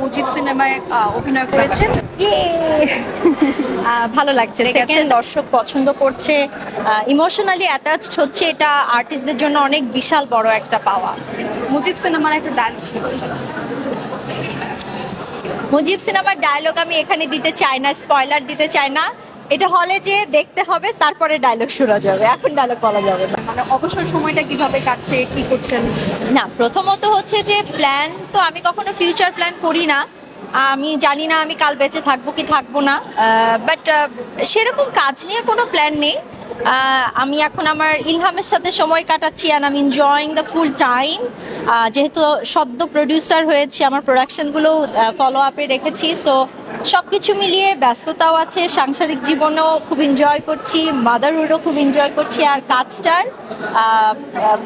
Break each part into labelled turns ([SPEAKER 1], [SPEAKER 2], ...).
[SPEAKER 1] মুজিব সিনেমায় অভিনয় করেছেন।
[SPEAKER 2] ভালো লাগছে, সেকেন্ড দর্শক পছন্দ করছে, ইমোশনালি অ্যাটাচড হচ্ছে, এটা আর্টিস্টদের জন্য অনেক বিশাল বড় একটা পাওয়া।
[SPEAKER 1] মুজিব সিনেমার একটা ডায়লগ
[SPEAKER 2] মুজিব সিনেমার ডায়লগ আমি এখানে দিতে চাই না, স্পয়লার দিতে চাই না, এটা হলে যে দেখতে হবে তারপরে ডায়লগ শোনা যাবে, এখন ডায়লগ বলা যাবে না।
[SPEAKER 1] মানে অবসর সময়টা কিভাবে কাটছে, কি করছেন?
[SPEAKER 2] না, প্রথমত হচ্ছে যে প্ল্যান তো আমি কখনো ফিউচার প্ল্যান করি না, আমি জানি না আমি কাল বেঁচে থাকবো কি থাকবো না, বাট সেরকম কাজ নিয়ে কোনো প্ল্যান নেই। আমি এখন আমার ইলহামের সাথে সময় কাটাচ্ছি অ্যান্ড আমি এনজয়িং দ্য ফুল টাইম। যেহেতু সদ্য প্রডিউসার হয়েছি, আমার প্রোডাকশনগুলো ফলো আপে রেখেছি, সো সব কিছু মিলিয়ে ব্যস্ততাও আছে, সাংসারিক জীবনও খুব এনজয় করছি, মাদারহুডও খুব এনজয় করছি, আর কাজটার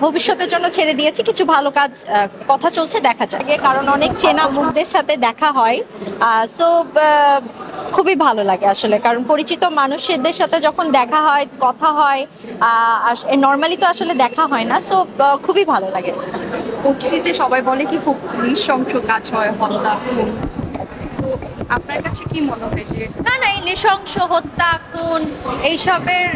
[SPEAKER 2] ভবিষ্যতের জন্য ছেড়ে দিয়েছি। কিছু ভালো কাজ কথা চলছে, দেখা যায়, কারণ অনেক চেনা মুখদের সাথে দেখা হয়, সো খুবই ভালো লাগে আসলে, কারণ পরিচিত মানুষদের সাথে যখন দেখা হয়, কথা হয়, নর্মালি তো আসলে দেখা হয় না, সো খুবই ভালো লাগে।
[SPEAKER 1] ওটিটিতে সবাই বলে কি খুব নৃশংস কাজ হয়, হত্যা, খুন। তো আপনার কাছে কি মনে হয় যে
[SPEAKER 2] না না, এই নৃশংস হত্যা, খুন এইসবের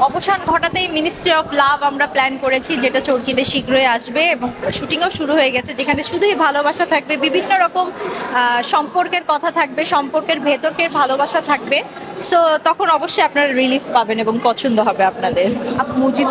[SPEAKER 2] অবসান ঘটাতেই মিনিস্ট্রি অফ লাভ আমরা প্ল্যান করেছি, যেটা চরকিতে শীঘ্রই আসবে এবং শুটিংও শুরু হয়ে গেছে, যেখানে শুধুই ভালোবাসা থাকবে, বিভিন্ন রকম সম্পর্কের কথা থাকবে, সম্পর্কের ভেতরকের ভালোবাসা থাকবে। সো তখন অবশ্যই আপনারা রিলিফ পাবেন এবং পছন্দ হবে আপনাদের।
[SPEAKER 1] মুজিব